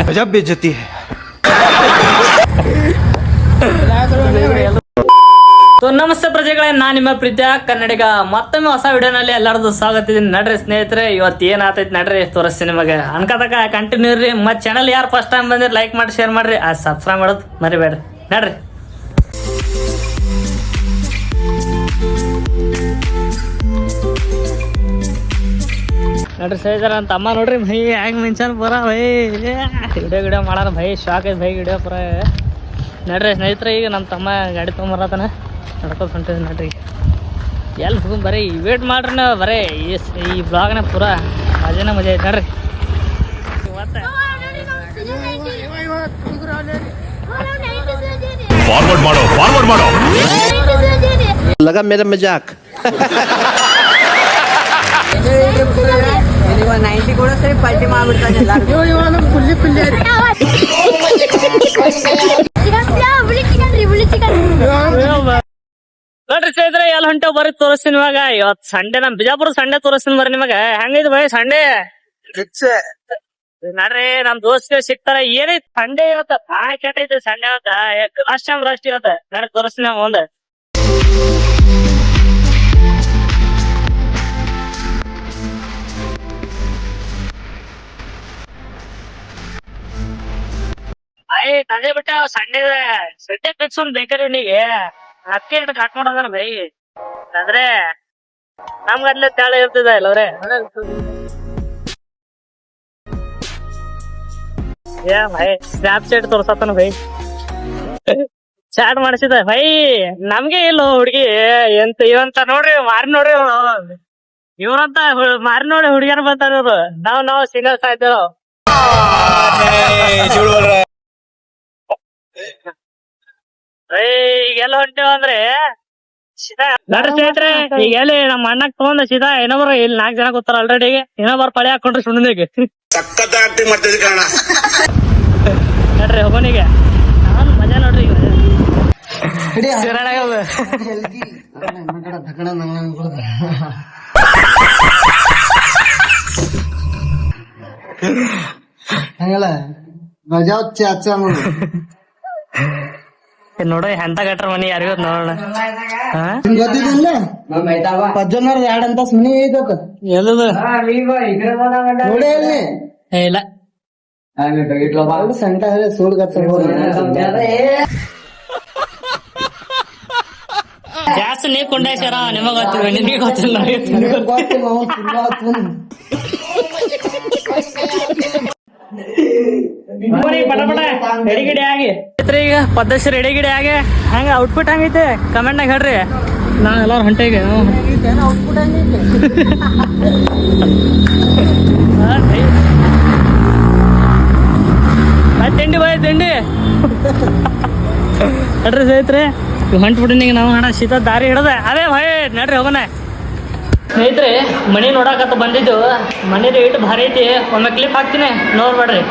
गजब बेइज्जती है। तो ನಮಸ್ತೆ ಪ್ರಜೆಗಳೇ, ನಾನು ನಿಮ್ಮ ಪ್ರೀತಿಯ ಕನ್ನಡಿಗ ಮತ್ತೊಮ್ಮೆ ಹೊಸ ವಿಡಿಯೋನಲ್ಲಿ ಎಲ್ಲರದು ಸ್ವಾಗತ ಇದೆ. ನಡ್ರಿ ಸ್ನೇಹಿತರೆ, ಇವತ್ತು ಏನ್ ಆತೈತಿ ನಡ್ರಿ ತೋರಿಸ್ತೀನಿ ನಿಮಗೆ. ಅನ್ಕತಕ ಕಂಟಿನ್ಯೂ ಇರ್ರಿ. ಮತ್ತೆ ಚಾನಲ್ ಯಾರು ಫಸ್ಟ್ ಟೈಮ್ ಬಂದಿರಿ ಲೈಕ್ ಮಾಡಿ ಶೇರ್ ಮಾಡ್ರಿ, ಸಬ್ಸ್ಕ್ರೈಬ್ ಮಾಡೋದು ಮರಿಬೇಡ್ರಿ. ನಡ್ರಿ ನಡ್ರಿ ಸ್ನೇಹಿತರ ಅಂತ ಅಮ್ಮ ನೋಡ್ರಿ ಭೈ ಹೆಂಗ್ ಮಿಂಚಾನ ಪುರ ಭೈ ವಿಡಿಯೋ ಮಾಡೋಣ ಭೈ. ಶಾಕ್ ಐತೆ ಭೈ ವಿಡಿಯೋ ಪುರ. ನಡ್ರಿ ಸ್ನೇಹಿತರೆ, ಈಗ ನಮ್ಮ ತಮ್ಮ ಗಾಡಿ ತೊಗೊಂಬರತಾನ, ನಡ್ಕೋತ ಹೊಂಟಿದ್ ನಡ್ರಿ. ಎಲ್ಲಿ ಹೋಗಿ ಬರೀ ವೇಟ್ ಮಾಡ್ರಿ ನಾವು, ಬರೀ ಈ ಬ್ಲಾಗ್ನ ಪೂರ ಮಜಾನ ಮಜಾ ಐತೆ ನಡ್ರಿ. फॉरवर्ड मारो लगा मेरा मजाक 90 ಕೂಡ ಸರಿ ಪಲ್ಟಿ ಮಾಡ್ಬಿಡ್ತಾನೆ ನೋಡ್ರಿ ಸ್ನೇಹಿತರೆ, ಎಲ್ಲ ಹೊಂಟೇವ್ ಬರ್ರಿ ತೋರಿಸ್ತೀನಿ ಇವಾಗ. ಇವತ್ತು ಸಂಡೆ, ನಮ್ ಬಿಜಾಪುರ ಸಂಡೆ ತೋರಿಸ್ತೀನಿ ಬರ್ರಿ ನಿಮಗ. ಹೆಂಗೈತಿ ಭಯ ಸಂಡೆ? ನೋಡ್ರಿ ನಮ್ ದೋಸ್ತ ಸಿಗ್ತಾರ. ಏನೈತಿ ಸಂಡೆ ಇವತ್ತ ಭಾಳ ಕೆಟ್ಟೈತಿ ಸಂಡೆ ಇವತ್ತ. ಲಾಸ್ಟ್ ಟೈಮ್ ರಸ್ಟ್ ಇವತ್ತ. ನೋಡ್ರಿ ತೋರಿಸ್ತೀನಿ ಒಂದ್. ತಂದೆ ಬಿಟ್ಟ ಸಂಡೆ ಸಂಡೆ ಫಿಕ್ಸ್ ಒಂದ್ ಬೇಕ್ರಿ ಅವನಿಗೆ. ಅದಕ್ಕೆ ಕಟ್ ಮಾಡೋದನ ಬೈ. ಅಂದ್ರೆ ನಮ್ಗ ಅಲ್ಲೇ ತಾಳ ಇರ್ತದ ಇಲ್ಲವ್ರೆ. ಏ ಭೈ ಸ್ನ್ಯಾಪ್ ಚಾಟ್ ತೋರ್ಸತ್ತಾನ ಭೈ. ಚಾಟ್ ಮಾಡಿಸಿದ ಭೈ. ನಮ್ಗೆ ಇಲ್ಲ ಹುಡ್ಗಿ ಎಂತ ಇವಂತ ನೋಡ್ರಿ ಮಾರಿ ನೋಡ್ರಿ. ಇವ್ರಂತ ಮಾರಿ ನೋಡಿ ಹುಡುಗಿಯರ್ ಬರ್ತಾರ ಇವ್ರು. ನಾವ್ ಸಿಂಗಲ್ಸ್ ಆಯ್ತೇವ. ಈಗೆಲ್ಲ ಹೊಂಟೇವ ಅಂದ್ರೆ ನೋಡ್ರಿ ಸ್ನೇಹಿತರೆ, ಈಗ ಎಲ್ಲಿ ನಮ್ಮ ಅಣ್ಣಕ್ ತಗೊಂಡ ಸೀದಾ ಇನ್ನೊಬ್ರು ಇಲ್ಲಿ 4 ಜನ ಕೂತಾರ ಆಲ್ರೆಡಿ. ಇನ್ನೊಬ್ಬರು ಪಳೆ ಹಾಕೊಂಡ್ರಿ ಸುಣ್ಣನಿಗೆ. ನೋಡ್ರಿ ಹೋಗೋನಿಗೆ ನಾನು ಮಜಾ ನೋಡ್ರಿ. ಈಗ ನೋಡ್ರಿ ಎಂತ ಗಟ್ರ ಮನಿ ಯಾರಿಗ ನೋಡೋಣ. ಪಜ್ಜನವ್ರ 2 ಅಂತ ಸುಮ್ಮನೆ ಎಲ್ಲದು ಇಲ್ಲ ಸಂಟ ಸೂಡ್ ಜಾಸ್ತಿ ನೀರ್ ಕೊಂಡಾಯ್ತಾರ. ನಿಮಗ ಗೊತ್ತಿಲ್ಲ, ನಿಮಗೆ ಗೊತ್ತಿಲ್ಲ. ಪಟ ಪಟ ರೆಡಿಗಿಡಿ ಆಗಿ ಈಗ ಪದ್ಧತಿ ರೆಡಿಗಿಡಿ ಆಗಿ ಹಂಗ ಔಟ್ಫಿಟ್ ಹಂಗೈತೆ ಕಮೆಂಟ್ನಾಗ ಹೇಳ್ರಿ. ನಾವ್ ಎಲ್ಲಾರು ಹೊಂಟೇಗೆ ತಿಂಡಿ ಬಾಯ್ ತಿಂಡಿ ನಡ್ರಿ ಸ್ನೇಹಿತರೆ. ಹೊಂಟ್ಬಿಟ್ಟಿನಿಗೆ ನಾವು ಹಣ ಶೀತ ದಾರಿ ಹಿಡದ ಅದೇ ಭಯ. ನಡ್ರಿ ಹೋಗೋಣ ಸ್ನೇಹಿತರೆ. ಮನಿ ನೋಡಕತ್ತ ಬಂದಿದ್ದು. ಮನಿ ರೇಟ್ ಭಾರಿ ಐತಿ. ಒಮ್ಮೆ ಕ್ಲಿಪ್ ಹಾಕ್ತೀನಿ ನೋಡ್ಬೇಡ್ರಿ.